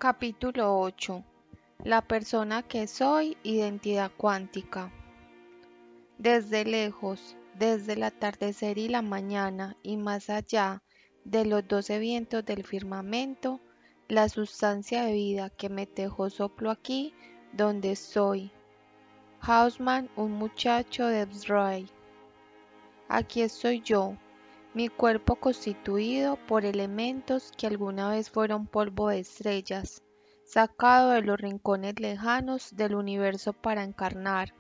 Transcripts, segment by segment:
Capítulo 8. La persona que soy, identidad cuántica. Desde lejos, desde el atardecer y la mañana, y más allá de los 12 vientos del firmamento, la sustancia de vida que me dejó soplo aquí, donde estoy. Hausmann, un muchacho de Israel. Aquí estoy yo, mi cuerpo constituido por elementos que alguna vez fueron polvo de estrellas, sacado de los rincones lejanos del universo para encarnar.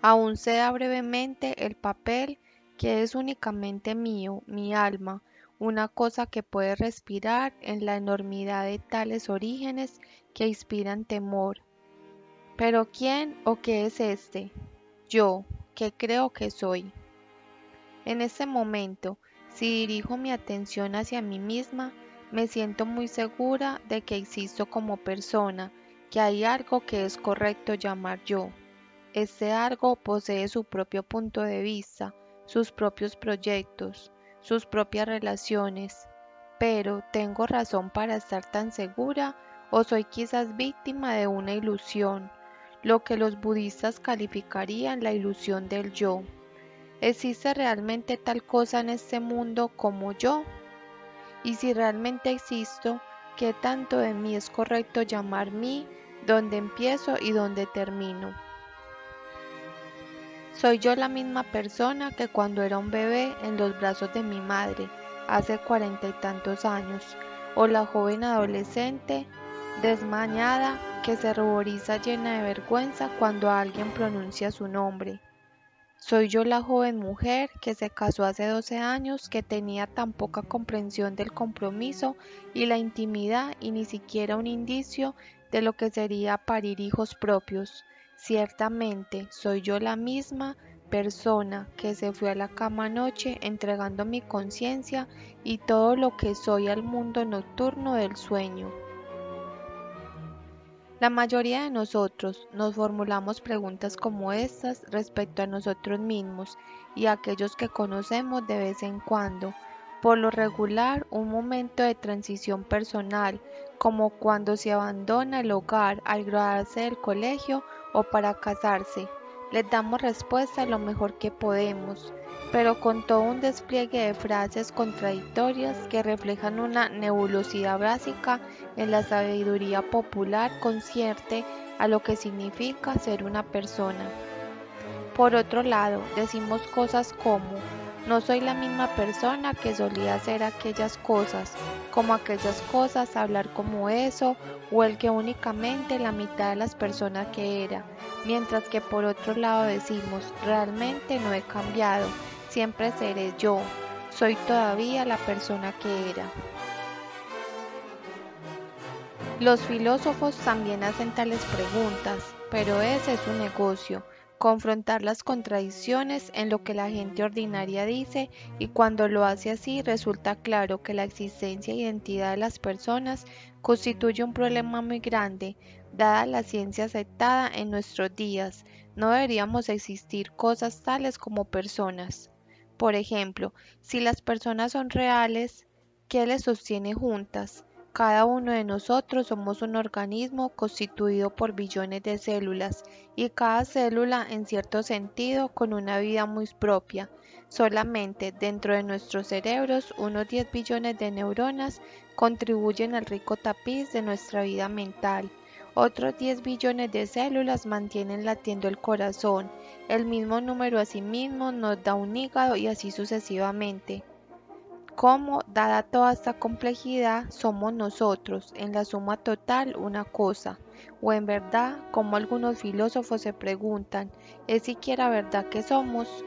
Aún se da brevemente el papel que es únicamente mío, mi alma, una cosa que puede respirar en la enormidad de tales orígenes que inspiran temor. Pero ¿quién o qué es este? Yo, que creo que soy. En este momento, si dirijo mi atención hacia mí misma, me siento muy segura de que existo como persona, que hay algo que es correcto llamar yo. Este algo posee su propio punto de vista, sus propios proyectos, sus propias relaciones. Pero, ¿tengo razón para estar tan segura o soy quizás víctima de una ilusión, lo que los budistas calificarían la ilusión del yo? ¿Existe realmente tal cosa en este mundo como yo? Y si realmente existo, ¿qué tanto de mí es correcto llamar mí, dónde empiezo y dónde termino? ¿Soy yo la misma persona que cuando era un bebé en los brazos de mi madre, hace 40 y tantos años, o la joven adolescente desmañada que se ruboriza llena de vergüenza cuando alguien pronuncia su nombre? ¿Soy yo la joven mujer que se casó hace 12 años, que tenía tan poca comprensión del compromiso y la intimidad y ni siquiera un indicio de lo que sería parir hijos propios? Ciertamente, soy yo la misma persona que se fue a la cama anoche entregando mi conciencia y todo lo que soy al mundo nocturno del sueño. La mayoría de nosotros nos formulamos preguntas como estas respecto a nosotros mismos y a aquellos que conocemos de vez en cuando. Por lo regular, un momento de transición personal, como cuando se abandona el hogar al graduarse del colegio o para casarse. Les damos respuesta lo mejor que podemos, pero con todo un despliegue de frases contradictorias que reflejan una nebulosidad básica en la sabiduría popular concierne a lo que significa ser una persona. Por otro lado, decimos cosas como: no soy la misma persona que solía hacer aquellas cosas, como aquellas cosas, hablar como eso, o el que únicamente la mitad de las personas que era, mientras que por otro lado decimos: realmente no he cambiado, siempre seré yo, soy todavía la persona que era. Los filósofos también hacen tales preguntas, pero ese es su negocio, confrontar las contradicciones en lo que la gente ordinaria dice, y cuando lo hace así resulta claro que la existencia e identidad de las personas constituye un problema muy grande, dada la ciencia aceptada en nuestros días. No deberíamos existir cosas tales como personas. Por ejemplo, si las personas son reales, ¿qué les sostiene juntas? Cada uno de nosotros somos un organismo constituido por billones de células, y cada célula, en cierto sentido, con una vida muy propia. Solamente dentro de nuestros cerebros, unos 10 billones de neuronas contribuyen al rico tapiz de nuestra vida mental. Otros 10 billones de células mantienen latiendo el corazón. El mismo número asimismo nos da un hígado, y así sucesivamente. Cómo, dada toda esta complejidad, somos nosotros, en la suma total, una cosa. O en verdad, como algunos filósofos se preguntan, ¿es siquiera verdad que somos?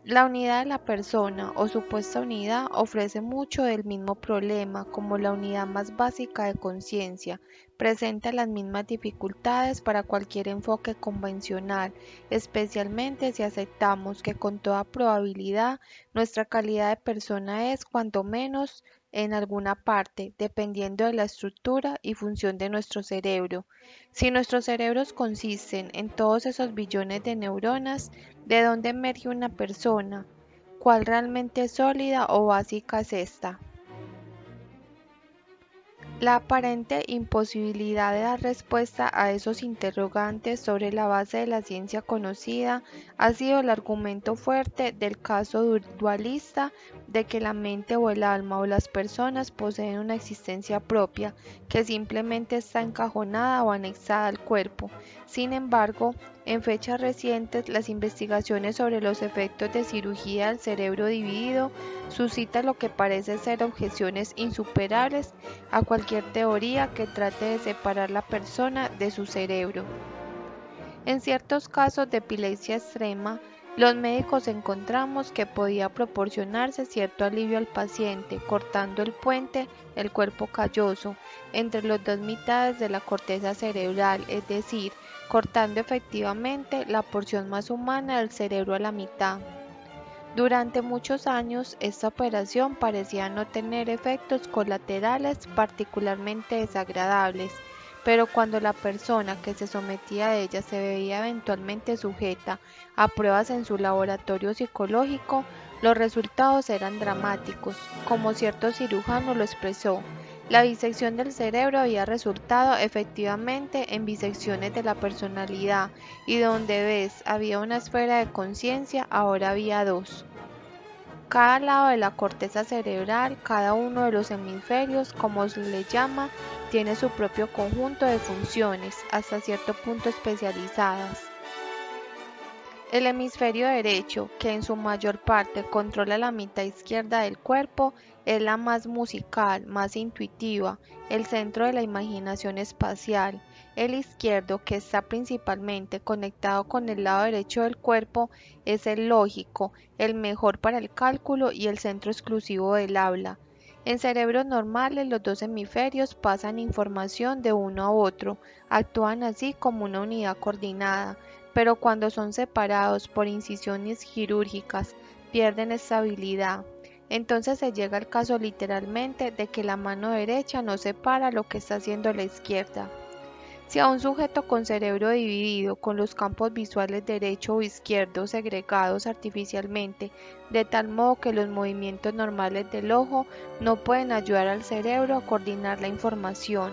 La unidad de la persona, o supuesta unidad, ofrece mucho del mismo problema, como la unidad más básica de conciencia. Presenta las mismas dificultades para cualquier enfoque convencional, especialmente si aceptamos que con toda probabilidad nuestra calidad de persona es, cuanto menos, en alguna parte, dependiendo de la estructura y función de nuestro cerebro. Si nuestros cerebros consisten en todos esos billones de neuronas, ¿de dónde emerge una persona? ¿Cuál realmente sólida o básica es esta? La aparente imposibilidad de dar respuesta a esos interrogantes sobre la base de la ciencia conocida ha sido el argumento fuerte del caso dualista de que la mente o el alma o las personas poseen una existencia propia que simplemente está encajonada o anexada al cuerpo. Sin embargo, en fechas recientes, las investigaciones sobre los efectos de cirugía del cerebro dividido suscitan lo que parece ser objeciones insuperables a cualquier teoría que trate de separar la persona de su cerebro. En ciertos casos de epilepsia extrema, los médicos encontramos que podía proporcionarse cierto alivio al paciente cortando el puente, el cuerpo calloso, entre las dos mitades de la corteza cerebral, es decir, cortando efectivamente la porción más humana del cerebro a la mitad. Durante muchos años, esta operación parecía no tener efectos colaterales particularmente desagradables, pero cuando la persona que se sometía a ella se veía eventualmente sujeta a pruebas en su laboratorio psicológico, los resultados eran dramáticos, como cierto cirujano lo expresó. La disección del cerebro había resultado efectivamente en bisecciones de la personalidad y donde ves había una esfera de conciencia, ahora había dos. Cada lado de la corteza cerebral, cada uno de los hemisferios, como se le llama, tiene su propio conjunto de funciones, hasta cierto punto especializadas. El hemisferio derecho, que en su mayor parte controla la mitad izquierda del cuerpo, es la más musical, más intuitiva, el centro de la imaginación espacial. El izquierdo, que está principalmente conectado con el lado derecho del cuerpo, es el lógico, el mejor para el cálculo y el centro exclusivo del habla. En cerebros normales, los dos hemisferios pasan información de uno a otro, actúan así como una unidad coordinada, pero cuando son separados por incisiones quirúrgicas pierden estabilidad. Entonces se llega al caso literalmente de que la mano derecha no separa lo que está haciendo la izquierda. Si a un sujeto con cerebro dividido, con los campos visuales derecho o izquierdo segregados artificialmente, de tal modo que los movimientos normales del ojo no pueden ayudar al cerebro a coordinar la información,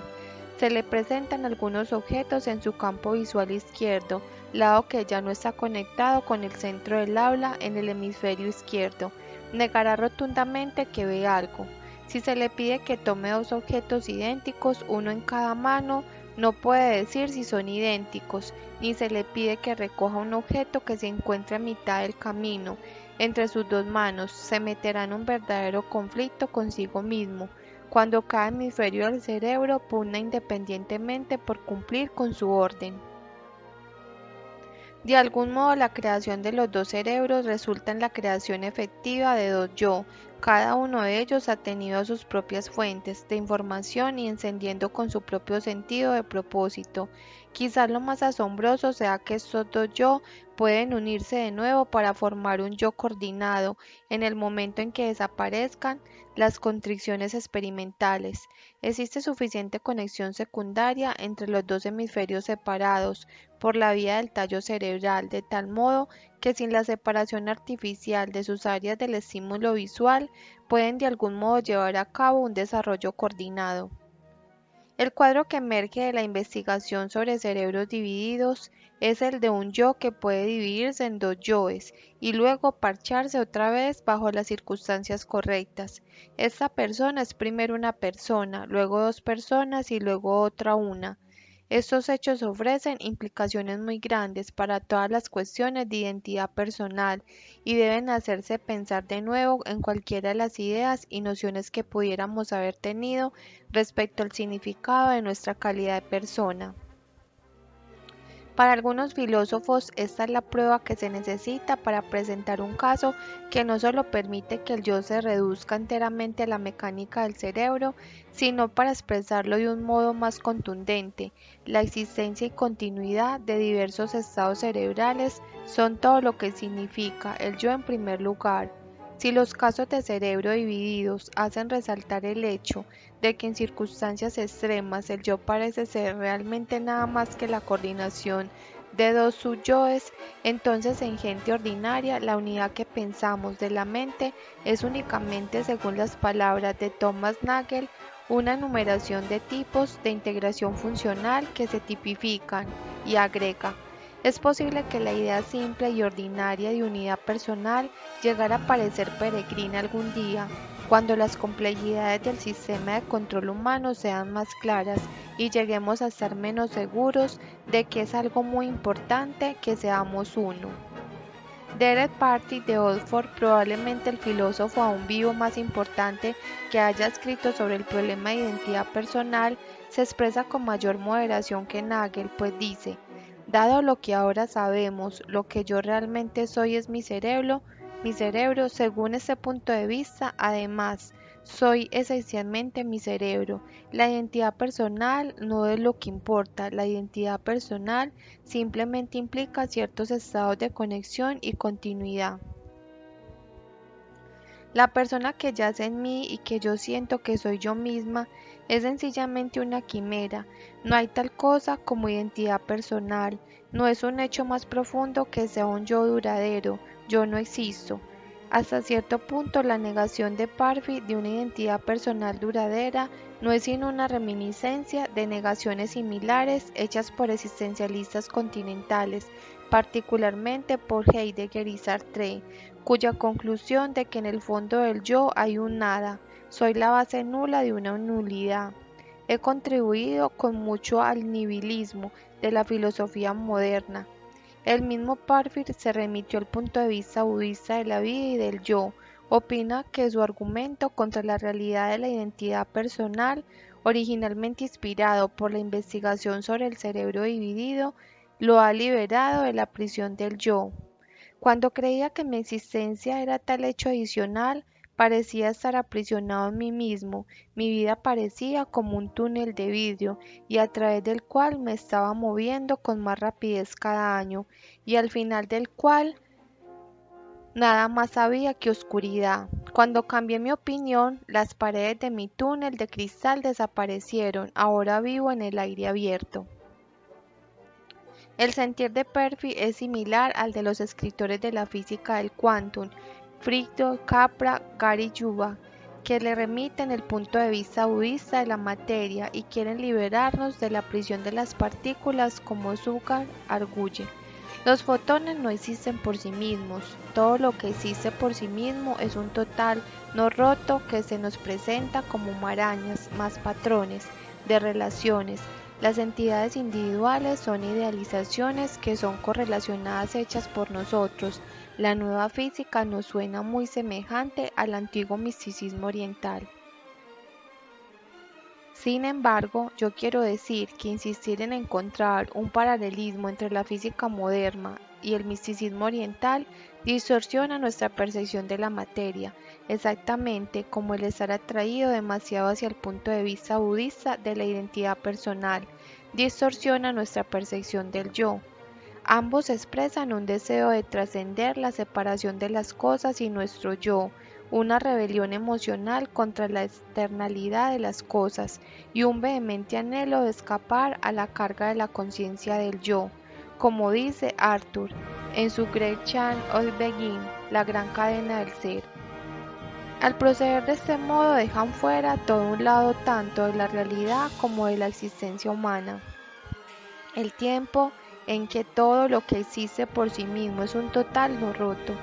se le presentan algunos objetos en su campo visual izquierdo, lado que ya no está conectado con el centro del habla en el hemisferio izquierdo. Negará rotundamente que ve algo. Si se le pide que tome dos objetos idénticos, uno en cada mano, no puede decir si son idénticos, ni se le pide que recoja un objeto que se encuentra a mitad del camino entre sus dos manos, se meterá en un verdadero conflicto consigo mismo, cuando cada hemisferio del cerebro pugna independientemente por cumplir con su orden. De algún modo, la creación de los dos cerebros resulta en la creación efectiva de dos yo. Cada uno de ellos ha tenido sus propias fuentes de información y encendiendo con su propio sentido de propósito. Quizás lo más asombroso sea que estos dos yo pueden unirse de nuevo para formar un yo coordinado en el momento en que desaparezcan las constricciones experimentales. Existe suficiente conexión secundaria entre los dos hemisferios separados por la vía del tallo cerebral, de tal modo que sin la separación artificial de sus áreas del estímulo visual, pueden de algún modo llevar a cabo un desarrollo coordinado. El cuadro que emerge de la investigación sobre cerebros divididos es el de un yo que puede dividirse en dos yoes y luego parcharse otra vez bajo las circunstancias correctas. Esta persona es primero una persona, luego dos personas y luego otra una. Estos hechos ofrecen implicaciones muy grandes para todas las cuestiones de identidad personal y deben hacerse pensar de nuevo en cualquiera de las ideas y nociones que pudiéramos haber tenido respecto al significado de nuestra calidad de persona. Para algunos filósofos, esta es la prueba que se necesita para presentar un caso que no solo permite que el yo se reduzca enteramente a la mecánica del cerebro, sino para expresarlo de un modo más contundente. La existencia y continuidad de diversos estados cerebrales son todo lo que significa el yo en primer lugar. Si los casos de cerebro divididos hacen resaltar el hecho de que en circunstancias extremas el yo parece ser realmente nada más que la coordinación de dos subyoes, entonces en gente ordinaria la unidad que pensamos de la mente es únicamente, según las palabras de Thomas Nagel, una enumeración de tipos de integración funcional que se tipifican, y agrega: es posible que la idea simple y ordinaria de unidad personal llegara a parecer peregrina algún día, cuando las complejidades del sistema de control humano sean más claras y lleguemos a estar menos seguros de que es algo muy importante que seamos uno. Derek Party de Oxford, probablemente el filósofo aún vivo más importante que haya escrito sobre el problema de identidad personal, se expresa con mayor moderación que Nagel, pues dice: dado lo que ahora sabemos, lo que yo realmente soy es mi cerebro, según este punto de vista, además, soy esencialmente mi cerebro. La identidad personal no es lo que importa, la identidad personal simplemente implica ciertos estados de conexión y continuidad. La persona que yace en mí y que yo siento que soy yo misma es sencillamente una quimera. No hay tal cosa como identidad personal. No es un hecho más profundo que sea un yo duradero. Yo no existo. Hasta cierto punto, la negación de Parfit de una identidad personal duradera no es sino una reminiscencia de negaciones similares hechas por existencialistas continentales, particularmente por Heidegger y Sartre, cuya conclusión de que en el fondo del yo hay un nada, soy la base nula de una nulidad. He contribuido con mucho al nihilismo de la filosofía moderna. El mismo Parfit se remitió al punto de vista budista de la vida y del yo. Opina que su argumento contra la realidad de la identidad personal, originalmente inspirado por la investigación sobre el cerebro dividido, lo ha liberado de la prisión del yo. Cuando creía que mi existencia era tal hecho adicional, parecía estar aprisionado en mí mismo, mi vida parecía como un túnel de vidrio, y a través del cual me estaba moviendo con más rapidez cada año, y al final del cual nada más había que oscuridad. Cuando cambié mi opinión, las paredes de mi túnel de cristal desaparecieron, ahora vivo en el aire abierto. El sentir de Perfit es similar al de los escritores de la física del quantum, Friedrich Capra, Gary Yuba, que le remiten el punto de vista budista de la materia y quieren liberarnos de la prisión de las partículas, como Zucker arguye. Los fotones no existen por sí mismos, todo lo que existe por sí mismo es un total no roto que se nos presenta como marañas, más patrones, de relaciones. Las entidades individuales son idealizaciones que son correlacionadas hechas por nosotros. La nueva física nos suena muy semejante al antiguo misticismo oriental. Sin embargo, yo quiero decir que insistir en encontrar un paralelismo entre la física moderna y el misticismo oriental distorsiona nuestra percepción de la materia, exactamente como el estar atraído demasiado hacia el punto de vista budista de la identidad personal distorsiona nuestra percepción del yo. Ambos expresan un deseo de trascender la separación de las cosas y nuestro yo, una rebelión emocional contra la externalidad de las cosas y un vehemente anhelo de escapar a la carga de la conciencia del yo, como dice Arthur en su Great Chain of Being, la gran cadena del ser. Al proceder de este modo dejan fuera todo un lado tanto de la realidad como de la existencia humana. El tiempo en que todo lo que existe por sí mismo es un total no roto,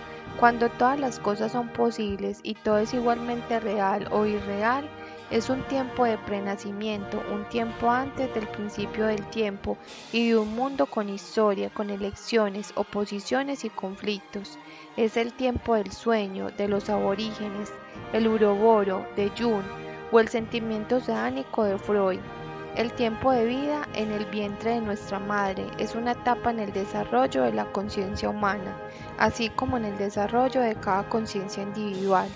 cuando todas las cosas son posibles y todo es igualmente real o irreal, es un tiempo de prenacimiento, un tiempo antes del principio del tiempo y de un mundo con historia, con elecciones, oposiciones y conflictos. Es el tiempo del sueño, de los aborígenes, el uroboro de Jung o el sentimiento oceánico de Freud. El tiempo de vida en el vientre de nuestra madre es una etapa en el desarrollo de la conciencia humana, así como en el desarrollo de cada conciencia individual.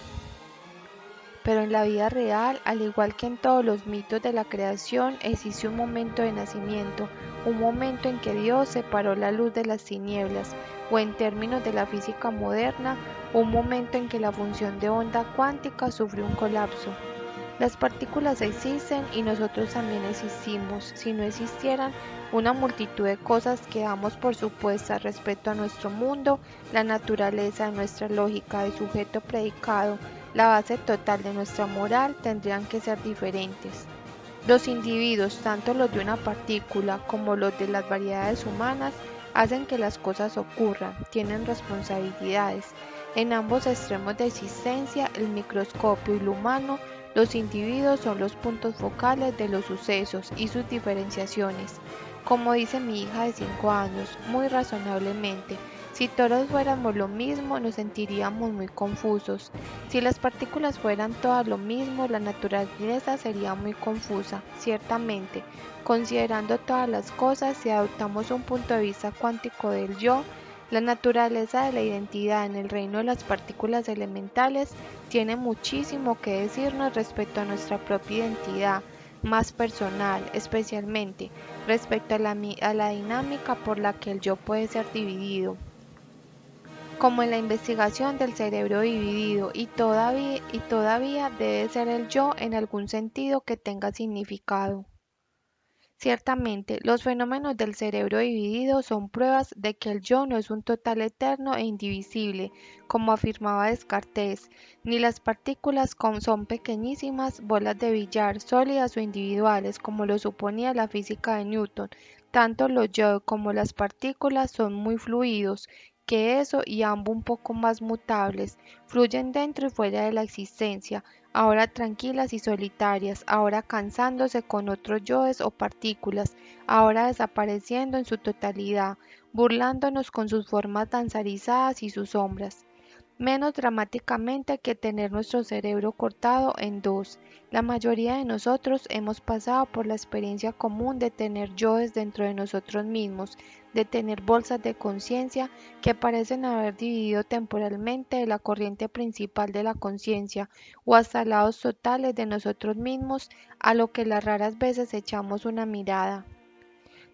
Pero en la vida real, al igual que en todos los mitos de la creación, existe un momento de nacimiento, un momento en que Dios separó la luz de las tinieblas, o en términos de la física moderna, un momento en que la función de onda cuántica sufrió un colapso. Las partículas existen y nosotros también existimos. Si no existieran una multitud de cosas que damos por supuestas respecto a nuestro mundo, la naturaleza, nuestra lógica de sujeto-predicado, la base total de nuestra moral tendrían que ser diferentes. Los individuos, tanto los de una partícula como los de las variedades humanas, hacen que las cosas ocurran, tienen responsabilidades. En ambos extremos de existencia, el microscopio y lo humano, los individuos son los puntos focales de los sucesos y sus diferenciaciones. Como dice mi hija de 5 años, muy razonablemente, si todos fuéramos lo mismo, nos sentiríamos muy confusos. Si las partículas fueran todas lo mismo, la naturaleza sería muy confusa, ciertamente. Considerando todas las cosas, si adoptamos un punto de vista cuántico del yo, la naturaleza de la identidad en el reino de las partículas elementales tiene muchísimo que decirnos respecto a nuestra propia identidad, más personal, especialmente respecto a la dinámica por la que el yo puede ser dividido, como en la investigación del cerebro dividido, y todavía debe ser el yo en algún sentido que tenga significado. Ciertamente, los fenómenos del cerebro dividido son pruebas de que el yo no es un total eterno e indivisible, como afirmaba Descartes, ni las partículas son pequeñísimas bolas de billar, sólidas o individuales, como lo suponía la física de Newton. Tanto los yo como las partículas son muy fluidos, que eso y ambos un poco más mutables, fluyen dentro y fuera de la existencia, ahora tranquilas y solitarias, ahora cansándose con otros yoes o partículas, ahora desapareciendo en su totalidad, burlándonos con sus formas danzarizadas y sus sombras. Menos dramáticamente que tener nuestro cerebro cortado en dos. La mayoría de nosotros hemos pasado por la experiencia común de tener yoes dentro de nosotros mismos, de tener bolsas de conciencia que parecen haber dividido temporalmente de la corriente principal de la conciencia, o hasta lados totales de nosotros mismos a lo que las raras veces echamos una mirada.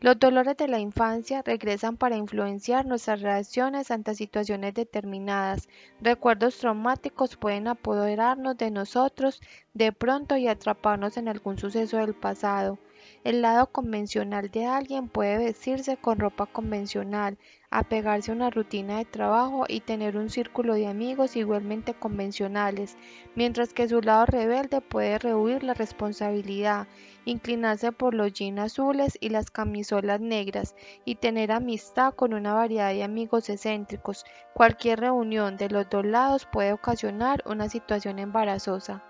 Los dolores de la infancia regresan para influenciar nuestras reacciones ante situaciones determinadas. Recuerdos traumáticos pueden apoderarnos de nosotros de pronto y atraparnos en algún suceso del pasado. El lado convencional de alguien puede vestirse con ropa convencional, apegarse a una rutina de trabajo y tener un círculo de amigos igualmente convencionales, mientras que su lado rebelde puede rehuir la responsabilidad, inclinarse por los jeans azules y las camisolas negras y tener amistad con una variedad de amigos excéntricos. Cualquier reunión de los dos lados puede ocasionar una situación embarazosa.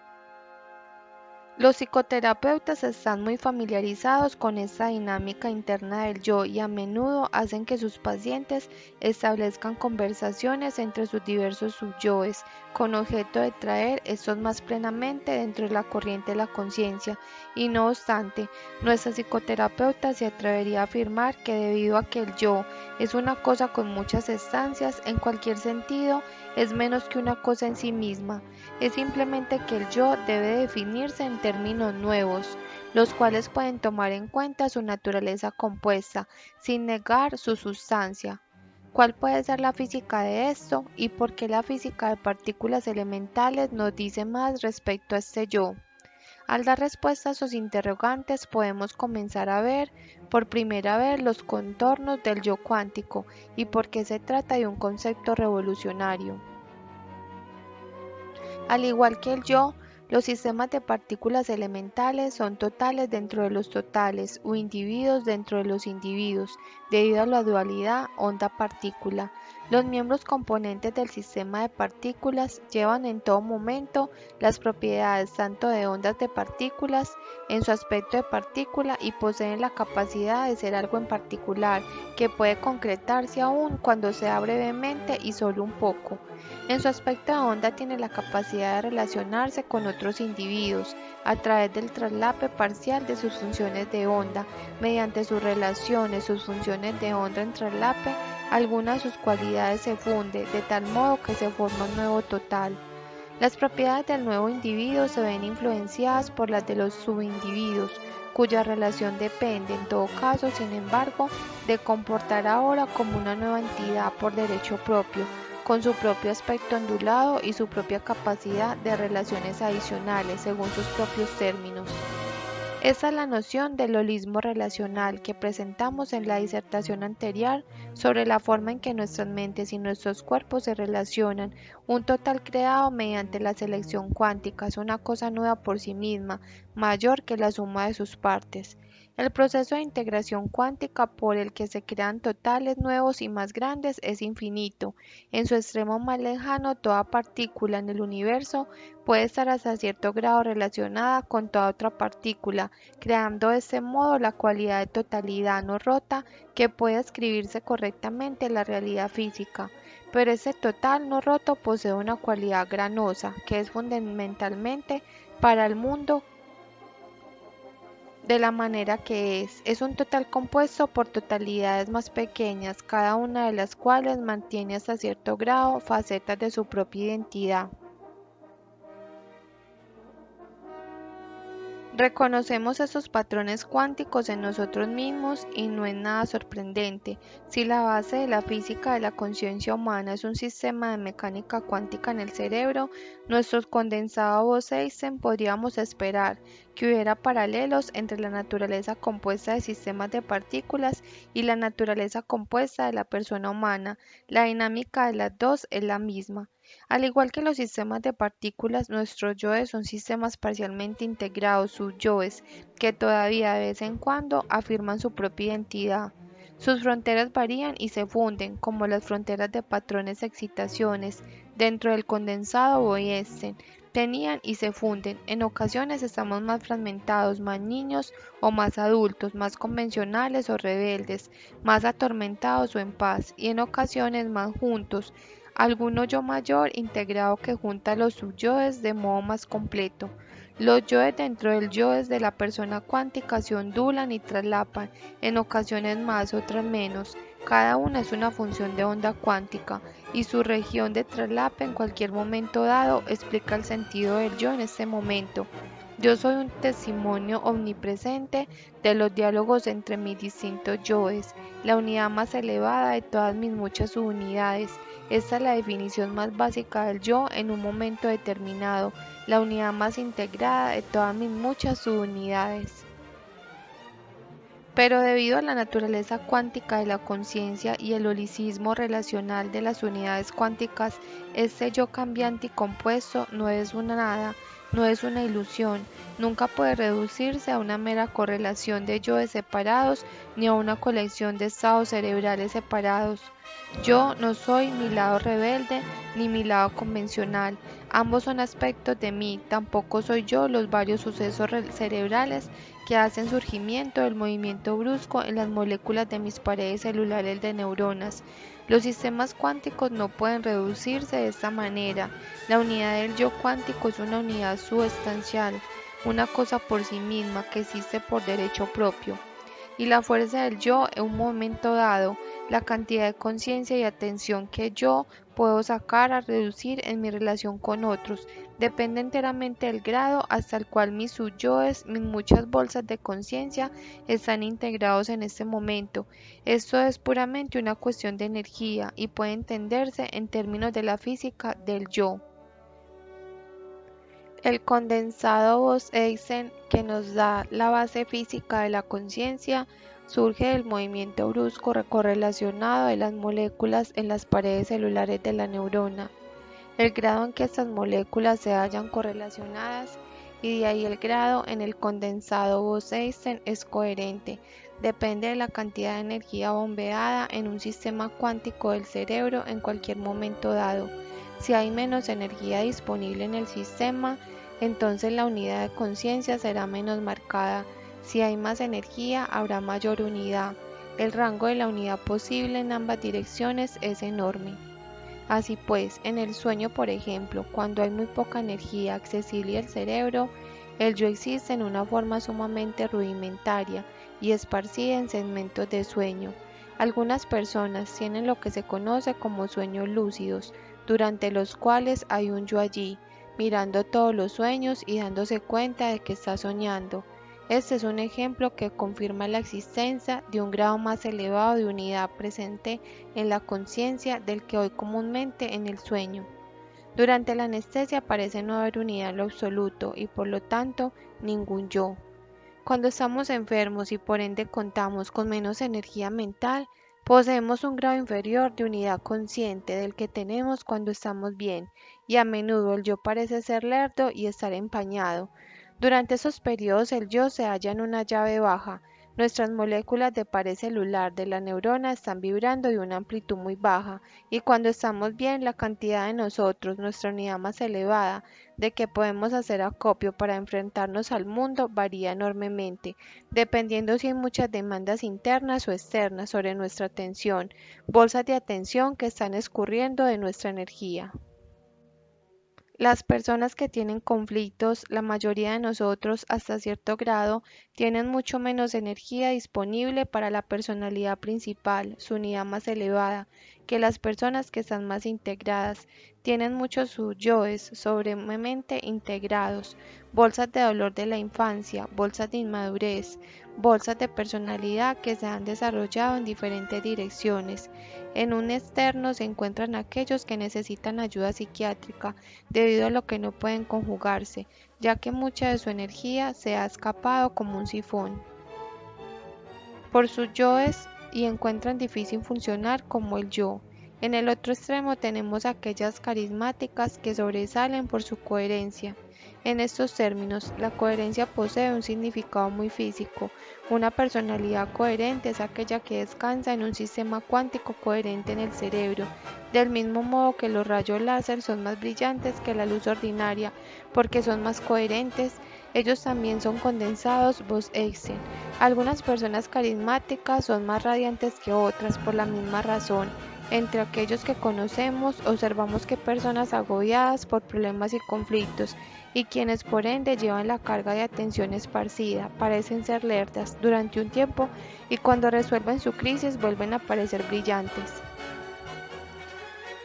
Los psicoterapeutas están muy familiarizados con esta dinámica interna del yo y a menudo hacen que sus pacientes establezcan conversaciones entre sus diversos subyoes, con objeto de traer estos más plenamente dentro de la corriente de la conciencia. Y no obstante, nuestra psicoterapeuta se atrevería a afirmar que debido a que el yo es una cosa con muchas estancias, en cualquier sentido, es menos que una cosa en sí misma. Es simplemente que el yo debe definirse en términos nuevos, los cuales pueden tomar en cuenta su naturaleza compuesta, sin negar su sustancia. ¿Cuál puede ser la física de esto y por qué la física de partículas elementales nos dice más respecto a este yo? Al dar respuesta a sus interrogantes podemos comenzar a ver por primera vez los contornos del yo cuántico y por qué se trata de un concepto revolucionario. Al igual que el yo, los sistemas de partículas elementales son totales dentro de los totales o individuos dentro de los individuos, debido a la dualidad onda-partícula. Los miembros componentes del sistema de partículas llevan en todo momento las propiedades tanto de ondas de partículas en su aspecto de partícula y poseen la capacidad de ser algo en particular que puede concretarse aún cuando sea brevemente y solo un poco. En su aspecto de onda tiene la capacidad de relacionarse con otros individuos a través del traslape parcial de sus funciones de onda. Mediante sus relaciones, sus funciones de onda en traslape, algunas de sus cualidades se funden de tal modo que se forma un nuevo total. Las propiedades del nuevo individuo se ven influenciadas por las de los subindividuos, cuya relación depende, en todo caso, sin embargo, de comportar ahora como una nueva entidad por derecho propio, con su propio aspecto ondulado y su propia capacidad de relaciones adicionales según sus propios términos. Esa es la noción del holismo relacional que presentamos en la disertación anterior sobre la forma en que nuestras mentes y nuestros cuerpos se relacionan. Un total creado mediante la selección cuántica es una cosa nueva por sí misma, mayor que la suma de sus partes. El proceso de integración cuántica por el que se crean totales nuevos y más grandes es infinito. En su extremo más lejano, toda partícula en el universo puede estar hasta cierto grado relacionada con toda otra partícula, creando de este modo la cualidad de totalidad no rota que puede escribirse correctamente en la realidad física. Pero ese total no roto posee una cualidad granosa, que es fundamentalmente para el mundo de la manera que es un total compuesto por totalidades más pequeñas, cada una de las cuales mantiene hasta cierto grado facetas de su propia identidad. Reconocemos esos patrones cuánticos en nosotros mismos y no es nada sorprendente. Si la base de la física de la conciencia humana es un sistema de mecánica cuántica en el cerebro, nuestro condensado Bose-Einstein podríamos esperar que hubiera paralelos entre la naturaleza compuesta de sistemas de partículas y la naturaleza compuesta de la persona humana. La dinámica de las dos es la misma. Al igual que los sistemas de partículas, nuestros yoes son sistemas parcialmente integrados, subyoes, que todavía de vez en cuando afirman su propia identidad. Sus fronteras varían y se funden, como las fronteras de patrones de excitaciones dentro del condensado Boyesen tenían y se funden. En ocasiones estamos más fragmentados, más niños o más adultos, más convencionales o rebeldes, más atormentados o en paz, y en ocasiones más juntos, algún yo mayor integrado que junta los subyoes de modo más completo. Los yoes dentro del yoes de la persona cuántica se ondulan y traslapan, en ocasiones más, otras menos. Cada una es una función de onda cuántica, y su región de traslape en cualquier momento dado explica el sentido del yo en este momento. Yo soy un testimonio omnipresente de los diálogos entre mis distintos yoes, la unidad más elevada de todas mis muchas subunidades. Esta es la definición más básica del yo en un momento determinado, la unidad más integrada de todas mis muchas subunidades. Pero debido a la naturaleza cuántica de la conciencia y el holicismo relacional de las unidades cuánticas, este yo cambiante y compuesto no es una nada, no es una ilusión, nunca puede reducirse a una mera correlación de yoes separados ni a una colección de estados cerebrales separados. Yo no soy mi lado rebelde ni mi lado convencional, ambos son aspectos de mí, tampoco soy yo los varios sucesos cerebrales que hacen surgimiento del movimiento brusco en las moléculas de mis paredes celulares de neuronas. Los sistemas cuánticos no pueden reducirse de esta manera. La unidad del yo cuántico es una unidad substancial, una cosa por sí misma que existe por derecho propio. Y la fuerza del yo en un momento dado, la cantidad de conciencia y atención que yo puedo sacar a reducir en mi relación con otros, depende enteramente del grado hasta el cual mis subyoes, mis muchas bolsas de conciencia, están integrados en este momento. Esto es puramente una cuestión de energía y puede entenderse en términos de la física del yo. El condensado Bose-Einstein, que nos da la base física de la conciencia, surge del movimiento brusco correlacionado de las moléculas en las paredes celulares de la neurona. El grado en que estas moléculas se hallan correlacionadas y de ahí el grado en el condensado Bose-Einstein es coherente. Depende de la cantidad de energía bombeada en un sistema cuántico del cerebro en cualquier momento dado. Si hay menos energía disponible en el sistema, entonces la unidad de conciencia será menos marcada. Si hay más energía, habrá mayor unidad. El rango de la unidad posible en ambas direcciones es enorme. Así pues, en el sueño, por ejemplo, cuando hay muy poca energía accesible al cerebro, el yo existe en una forma sumamente rudimentaria y esparcida en segmentos de sueño. Algunas personas tienen lo que se conoce como sueños lúcidos, durante los cuales hay un yo allí, mirando todos los sueños y dándose cuenta de que está soñando. Este es un ejemplo que confirma la existencia de un grado más elevado de unidad presente en la conciencia del que hoy comúnmente en el sueño. Durante la anestesia parece no haber unidad en lo absoluto y por lo tanto ningún yo. Cuando estamos enfermos y por ende contamos con menos energía mental, Poseemos un grado inferior de unidad consciente del que tenemos cuando estamos bien, y a menudo el yo parece ser lerdo y estar empañado. Durante esos periodos el yo se halla en una llave baja. Nuestras moléculas de pared celular de la neurona están vibrando de una amplitud muy baja, y cuando estamos bien, la cantidad de nosotros, nuestra unidad más elevada, de que podemos hacer acopio para enfrentarnos al mundo, varía enormemente, dependiendo si hay muchas demandas internas o externas sobre nuestra atención, bolsas de atención que están escurriendo de nuestra energía. Las personas que tienen conflictos, la mayoría de nosotros hasta cierto grado, tienen mucho menos energía disponible para la personalidad principal, su unidad más elevada, que las personas que están más integradas. Tienen muchos sus yoes sobremente integrados, bolsas de dolor de la infancia, bolsas de inmadurez, bolsas de personalidad que se han desarrollado en diferentes direcciones. En un externo se encuentran aquellos que necesitan ayuda psiquiátrica, debido a lo que no pueden conjugarse, ya que mucha de su energía se ha escapado como un sifón por sus yoes y encuentran difícil funcionar como el yo. En el otro extremo tenemos aquellas carismáticas que sobresalen por su coherencia. En estos términos, la coherencia posee un significado muy físico. Una personalidad coherente es aquella que descansa en un sistema cuántico coherente en el cerebro, del mismo modo que los rayos láser son más brillantes que la luz ordinaria, porque son más coherentes. Ellos también son condensados Bose-Einstein. Algunas personas carismáticas son más radiantes que otras por la misma razón. Entre aquellos que conocemos, observamos que personas agobiadas por problemas y conflictos, y quienes por ende llevan la carga de atención esparcida, parecen ser lerdas durante un tiempo y cuando resuelven su crisis vuelven a parecer brillantes.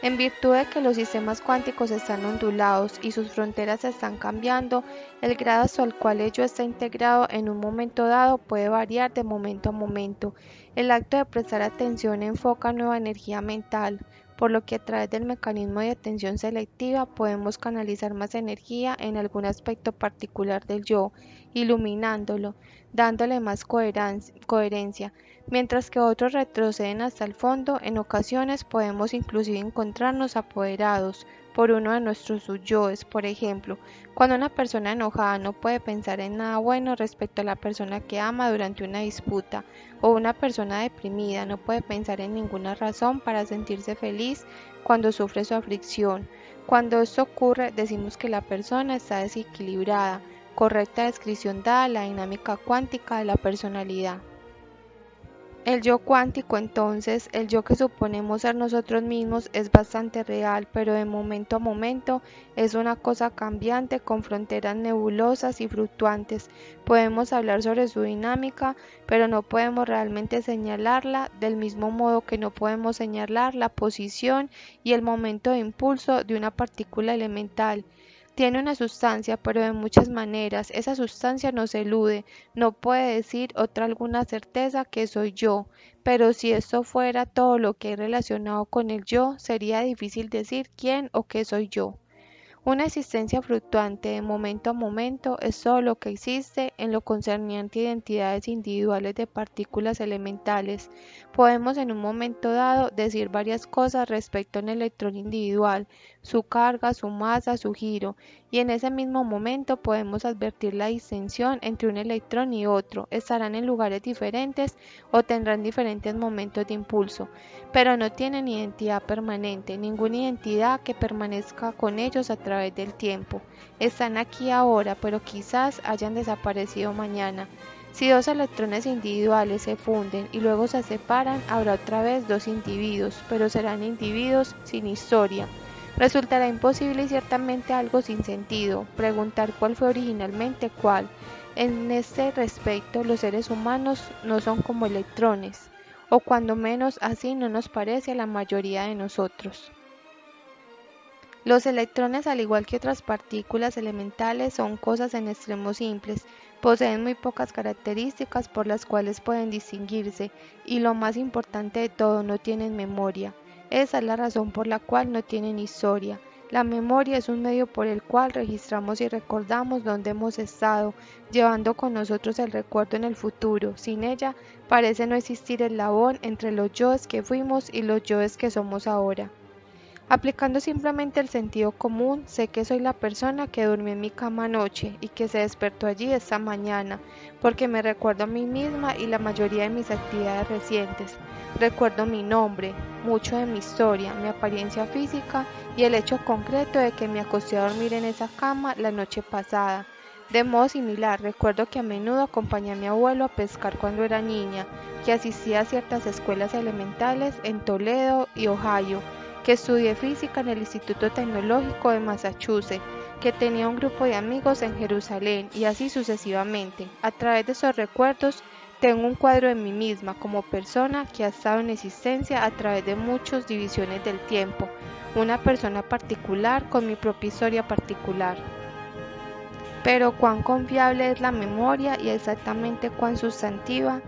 En virtud de que los sistemas cuánticos están ondulados y sus fronteras están cambiando, el grado hasta el cual ello está integrado en un momento dado puede variar de momento a momento. El acto de prestar atención enfoca nueva energía mental, por lo que a través del mecanismo de atención selectiva podemos canalizar más energía en algún aspecto particular del yo, iluminándolo, dándole más coherencia. Mientras que otros retroceden hasta el fondo, en ocasiones podemos inclusive encontrarnos apoderados por uno de nuestros subyoes. Por ejemplo, cuando una persona enojada no puede pensar en nada bueno respecto a la persona que ama durante una disputa, o una persona deprimida no puede pensar en ninguna razón para sentirse feliz cuando sufre su aflicción. Cuando esto ocurre, decimos que la persona está desequilibrada, correcta descripción dada la dinámica cuántica de la personalidad. El yo cuántico, entonces, el yo que suponemos ser nosotros mismos, es bastante real, pero de momento a momento es una cosa cambiante con fronteras nebulosas y fluctuantes. Podemos hablar sobre su dinámica, pero no podemos realmente señalarla, del mismo modo que no podemos señalar la posición y el momento de impulso de una partícula elemental. Tiene una sustancia, pero de muchas maneras. Esa sustancia nos elude. No puede decir otra alguna certeza que soy yo. Pero si esto fuera todo lo que hay relacionado con el yo, sería difícil decir quién o qué soy yo. Una existencia fluctuante de momento a momento es todo lo que existe en lo concerniente a identidades individuales de partículas elementales. Podemos en un momento dado decir varias cosas respecto a un electrón individual, su carga, su masa, su giro, y en ese mismo momento podemos advertir la distinción entre un electrón y otro. Estarán en lugares diferentes o tendrán diferentes momentos de impulso, pero no tienen identidad permanente, ninguna identidad que permanezca con ellos a través del tiempo. Están aquí ahora, pero quizás hayan desaparecido mañana. Si dos electrones individuales se funden y luego se separan, habrá otra vez dos individuos, pero serán individuos sin historia. Resultará imposible y ciertamente algo sin sentido preguntar cuál fue originalmente cuál. En este respecto, los seres humanos no son como electrones, o cuando menos así no nos parece a la mayoría de nosotros. Los electrones, al igual que otras partículas elementales, son cosas en extremo simples, poseen muy pocas características por las cuales pueden distinguirse, y lo más importante de todo, no tienen memoria. Esa es la razón por la cual no tienen historia. La memoria es un medio por el cual registramos y recordamos dónde hemos estado, llevando con nosotros el recuerdo en el futuro. Sin ella, parece no existir el eslabón entre los yoes que fuimos y los yoes que somos ahora. Aplicando simplemente el sentido común, sé que soy la persona que durmió en mi cama anoche y que se despertó allí esta mañana, porque me recuerdo a mí misma y la mayoría de mis actividades recientes. Recuerdo mi nombre, mucho de mi historia, mi apariencia física y el hecho concreto de que me acosté a dormir en esa cama la noche pasada. De modo similar, recuerdo que a menudo acompañé a mi abuelo a pescar cuando era niña, que asistía a ciertas escuelas elementales en Toledo y Ohio, que estudié física en el Instituto Tecnológico de Massachusetts, que tenía un grupo de amigos en Jerusalén y así sucesivamente. A través de esos recuerdos tengo un cuadro de mí misma como persona que ha estado en existencia a través de muchas divisiones del tiempo, una persona particular con mi propia historia particular. Pero cuán confiable es la memoria y exactamente cuán sustantiva.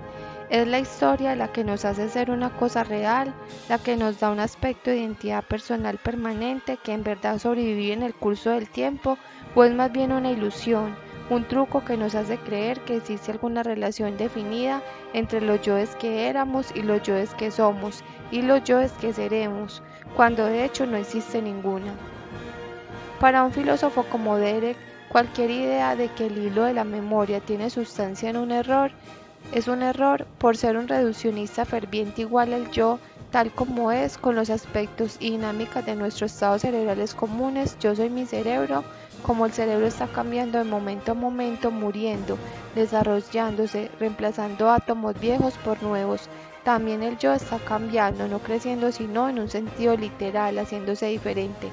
Es la historia la que nos hace ser una cosa real, la que nos da un aspecto de identidad personal permanente que en verdad sobrevive en el curso del tiempo, o es más bien una ilusión, un truco que nos hace creer que existe alguna relación definida entre los yoes que éramos y los yoes que somos y los yoes que seremos, cuando de hecho no existe ninguna. Para un filósofo como Derek, cualquier idea de que el hilo de la memoria tiene sustancia en un error es un error por ser un reduccionista ferviente igual al yo, tal como es con los aspectos y dinámicas de nuestros estados cerebrales comunes. Yo soy mi cerebro, como el cerebro está cambiando de momento a momento, muriendo, desarrollándose, reemplazando átomos viejos por nuevos. También el yo está cambiando, no creciendo sino en un sentido literal, haciéndose diferente.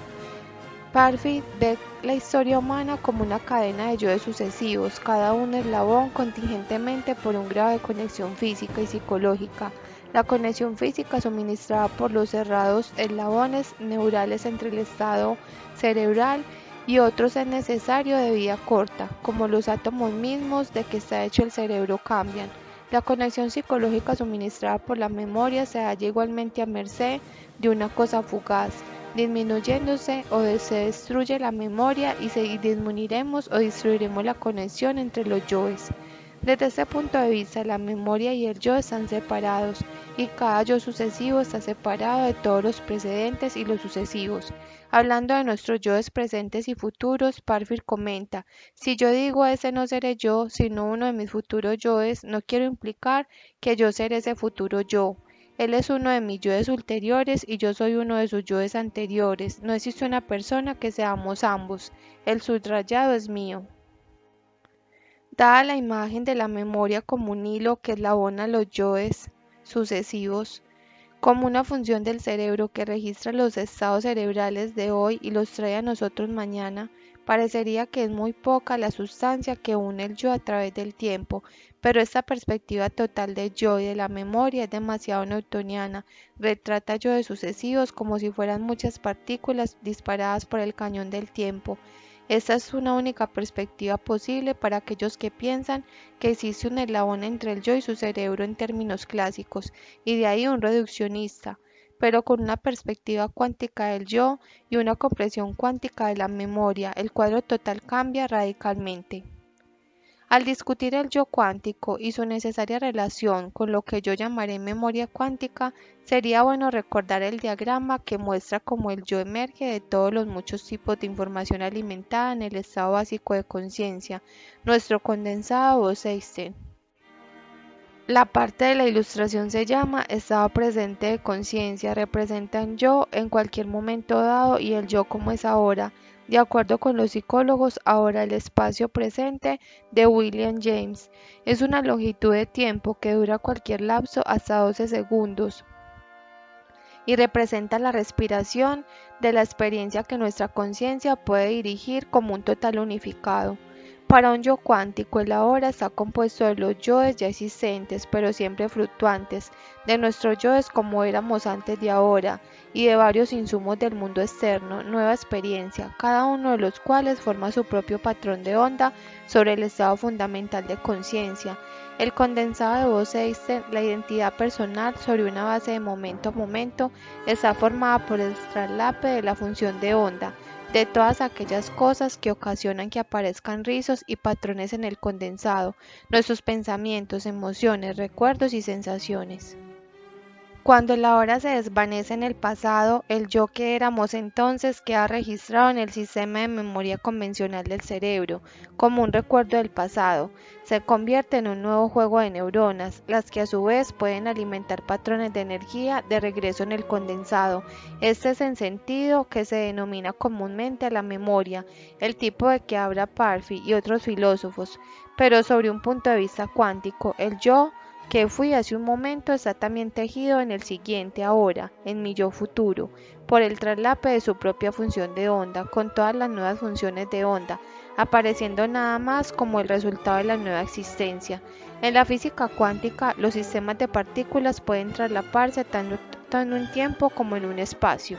Parfit ve la historia humana como una cadena de yoes sucesivos, cada uno eslabón contingentemente por un grado de conexión física y psicológica. La conexión física suministrada por los cerrados eslabones neurales entre el estado cerebral y otros es necesario de vida corta, como los átomos mismos de que está hecho el cerebro cambian. La conexión psicológica suministrada por la memoria se halla igualmente a merced de una cosa fugaz, disminuyéndose o se destruye la memoria y disminuiremos o destruiremos la conexión entre los yoes. Desde este punto de vista, la memoria y el yo están separados, y cada yo sucesivo está separado de todos los precedentes y los sucesivos. Hablando de nuestros yoes presentes y futuros, Parfit comenta: si yo digo ese no seré yo, sino uno de mis futuros yoes, no quiero implicar que yo seré ese futuro yo. Él es uno de mis yoes ulteriores y yo soy uno de sus yoes anteriores. No existe una persona que seamos ambos. El subrayado es mío. Dada la imagen de la memoria como un hilo que eslabona los yoes sucesivos, como una función del cerebro que registra los estados cerebrales de hoy y los trae a nosotros mañana, parecería que es muy poca la sustancia que une el yo a través del tiempo, pero esta perspectiva total del yo y de la memoria es demasiado newtoniana, retrata yoes sucesivos como si fueran muchas partículas disparadas por el cañón del tiempo. Esta es una única perspectiva posible para aquellos que piensan que existe un eslabón entre el yo y su cerebro en términos clásicos, y de ahí un reduccionista, pero con una perspectiva cuántica del yo y una comprensión cuántica de la memoria, el cuadro total cambia radicalmente. Al discutir el yo cuántico y su necesaria relación con lo que yo llamaré memoria cuántica, sería bueno recordar el diagrama que muestra cómo el yo emerge de todos los muchos tipos de información alimentada en el estado básico de conciencia, nuestro condensado Bose-Einstein. La parte de la ilustración se llama estado presente de conciencia, representan yo en cualquier momento dado y el yo como es ahora. De acuerdo con los psicólogos, ahora el espacio presente de William James es una longitud de tiempo que dura cualquier lapso hasta 12 segundos y representa la respiración de la experiencia que nuestra conciencia puede dirigir como un total unificado. Para un yo cuántico, el ahora está compuesto de los yoes ya existentes, pero siempre fluctuantes, de nuestros yoes como éramos antes de ahora, y de varios insumos del mundo externo, nueva experiencia, cada uno de los cuales forma su propio patrón de onda sobre el estado fundamental de conciencia. El condensado de Bose-Einstein, la identidad personal sobre una base de momento a momento, está formada por el traslape de la función de onda, de todas aquellas cosas que ocasionan que aparezcan rizos y patrones en el condensado, nuestros pensamientos, emociones, recuerdos y sensaciones. Cuando la hora se desvanece en el pasado, el yo que éramos entonces queda registrado en el sistema de memoria convencional del cerebro, como un recuerdo del pasado. Se convierte en un nuevo juego de neuronas, las que a su vez pueden alimentar patrones de energía de regreso en el condensado. Este es el sentido que se denomina comúnmente la memoria, el tipo de que habla Parfit y otros filósofos, pero sobre un punto de vista cuántico, el yo que fui hace un momento está también tejido en el siguiente ahora, en mi yo futuro, por el traslape de su propia función de onda, con todas las nuevas funciones de onda, apareciendo nada más como el resultado de la nueva existencia. En la física cuántica, los sistemas de partículas pueden traslaparse tanto en un tiempo como en un espacio.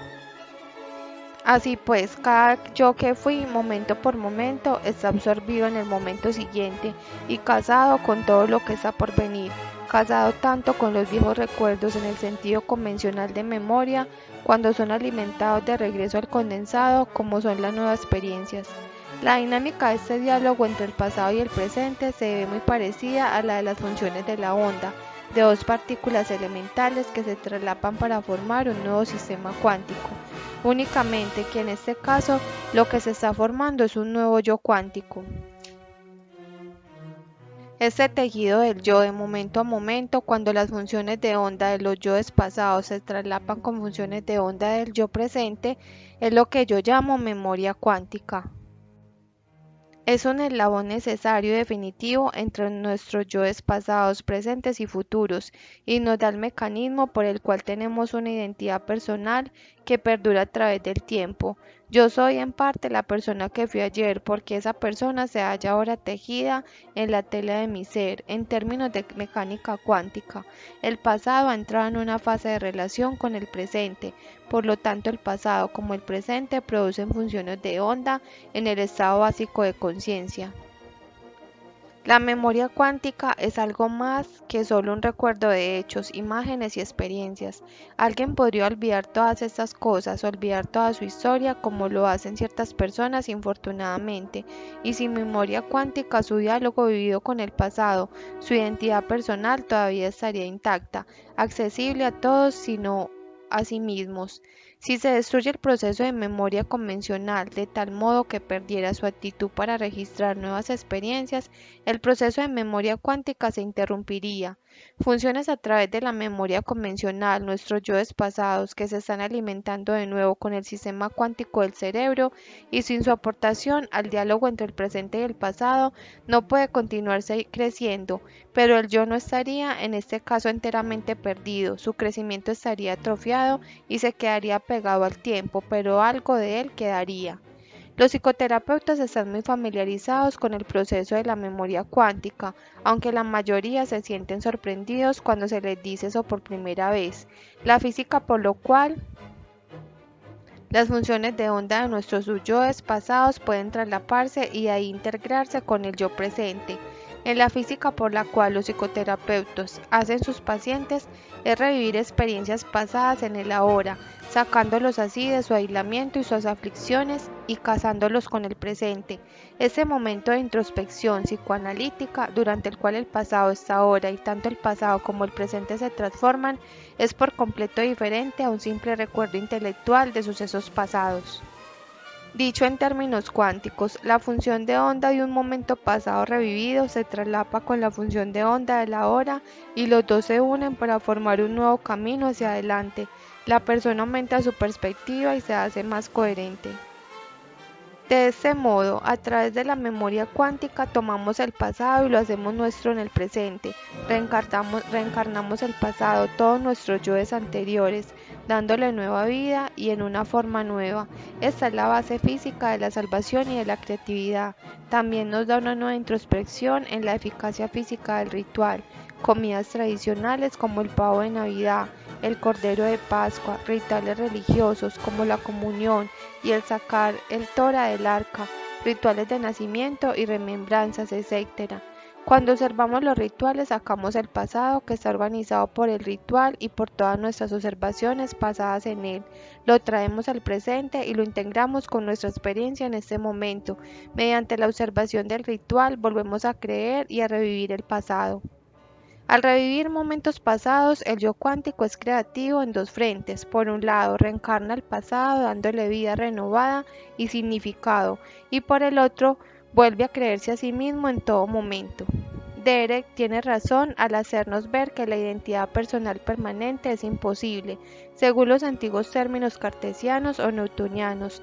Así pues, cada yo que fui, momento por momento, está absorbido en el momento siguiente y casado con todo lo que está por venir, casado tanto con los viejos recuerdos en el sentido convencional de memoria, cuando son alimentados de regreso al condensado, como son las nuevas experiencias. La dinámica de este diálogo entre el pasado y el presente se ve muy parecida a la de las funciones de la onda, de dos partículas elementales que se traslapan para formar un nuevo sistema cuántico. Únicamente que en este caso lo que se está formando es un nuevo yo cuántico. Este tejido del yo de momento a momento, cuando las funciones de onda de los yoes pasados se traslapan con funciones de onda del yo presente, es lo que yo llamo memoria cuántica. Es un eslabón necesario y definitivo entre nuestros yoes pasados, presentes y futuros, y nos da el mecanismo por el cual tenemos una identidad personal que perdura a través del tiempo. Yo soy en parte la persona que fui ayer, porque esa persona se halla ahora tejida en la tela de mi ser, en términos de mecánica cuántica. El pasado ha entrado en una fase de relación con el presente, por lo tanto el pasado como el presente producen funciones de onda en el estado básico de conciencia. La memoria cuántica es algo más que solo un recuerdo de hechos, imágenes y experiencias. Alguien podría olvidar todas estas cosas, olvidar toda su historia como lo hacen ciertas personas infortunadamente, y sin memoria cuántica su diálogo vivido con el pasado, su identidad personal todavía estaría intacta, accesible a todos sino a sí mismos. Si se destruye el proceso de memoria convencional de tal modo que perdiera su actitud para registrar nuevas experiencias, el proceso de memoria cuántica se interrumpiría. Funciones a través de la memoria convencional, nuestros yoes pasados que se están alimentando de nuevo con el sistema cuántico del cerebro y sin su aportación al diálogo entre el presente y el pasado, no puede continuarse creciendo, pero el yo no estaría en este caso enteramente perdido, su crecimiento estaría atrofiado y se quedaría pegado al tiempo, pero algo de él quedaría. Los psicoterapeutas están muy familiarizados con el proceso de la memoria cuántica, aunque la mayoría se sienten sorprendidos cuando se les dice eso por primera vez. La física por lo cual las funciones de onda de nuestros yoes pasados pueden traslaparse y ahí integrarse con el yo presente. En la física por la cual los psicoterapeutas hacen sus pacientes es revivir experiencias pasadas en el ahora, sacándolos así de su aislamiento y sus aflicciones y casándolos con el presente. Ese momento de introspección psicoanalítica durante el cual el pasado está ahora y tanto el pasado como el presente se transforman es por completo diferente a un simple recuerdo intelectual de sucesos pasados. Dicho en términos cuánticos, la función de onda de un momento pasado revivido se traslapa con la función de onda de la hora y los dos se unen para formar un nuevo camino hacia adelante. La persona aumenta su perspectiva y se hace más coherente. De este modo, a través de la memoria cuántica tomamos el pasado y lo hacemos nuestro en el presente, reencarnamos el pasado, todos nuestros yoes anteriores, dándole nueva vida y en una forma nueva. Esta es la base física de la salvación y de la creatividad. También nos da una nueva introspección en la eficacia física del ritual, comidas tradicionales como el pavo de Navidad, el cordero de Pascua, rituales religiosos como la comunión y el sacar el Tora del arca, rituales de nacimiento y remembranzas, etc. Cuando observamos los rituales, sacamos el pasado que está organizado por el ritual y por todas nuestras observaciones pasadas en él. Lo traemos al presente y lo integramos con nuestra experiencia en este momento. Mediante la observación del ritual, volvemos a creer y a revivir el pasado. Al revivir momentos pasados, el yo cuántico es creativo en dos frentes. Por un lado, reencarna el pasado dándole vida renovada y significado, y por el otro, vuelve a creerse a sí mismo en todo momento. Derek tiene razón al hacernos ver que la identidad personal permanente es imposible, según los antiguos términos cartesianos o newtonianos,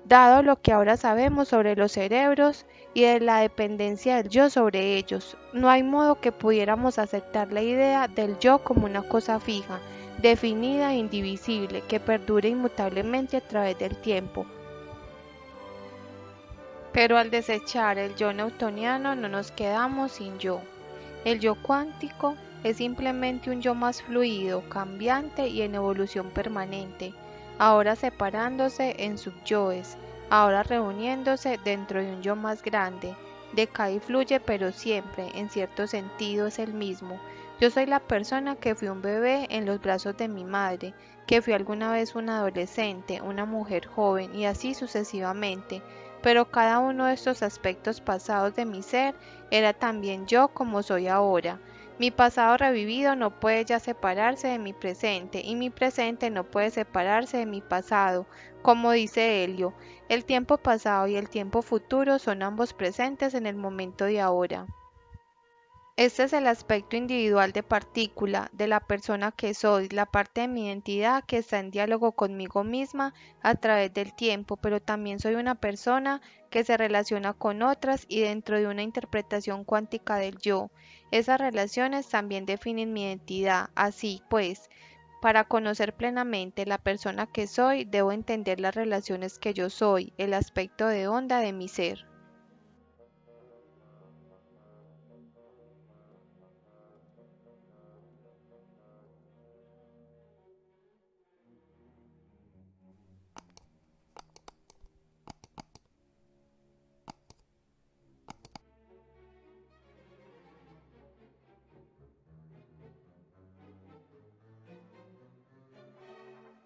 dado lo que ahora sabemos sobre los cerebros y de la dependencia del yo sobre ellos. No hay modo que pudiéramos aceptar la idea del yo como una cosa fija, definida e indivisible, que perdure inmutablemente a través del tiempo. Pero al desechar el yo newtoniano no nos quedamos sin yo. El yo cuántico es simplemente un yo más fluido, cambiante y en evolución permanente, ahora separándose en subyoes, ahora reuniéndose dentro de un yo más grande. Decae y fluye, pero siempre, en cierto sentido, es el mismo. Yo soy la persona que fui un bebé en los brazos de mi madre, que fui alguna vez una adolescente, una mujer joven y así sucesivamente. Pero cada uno de estos aspectos pasados de mi ser era también yo como soy ahora. Mi pasado revivido no puede ya separarse de mi presente y mi presente no puede separarse de mi pasado. Como dice Helio, el tiempo pasado y el tiempo futuro son ambos presentes en el momento de ahora. Este es el aspecto individual de partícula, de la persona que soy, la parte de mi identidad que está en diálogo conmigo misma a través del tiempo, pero también soy una persona que se relaciona con otras y dentro de una interpretación cuántica del yo. Esas relaciones también definen mi identidad. Así pues, para conocer plenamente la persona que soy, debo entender las relaciones que yo soy, el aspecto de onda de mi ser.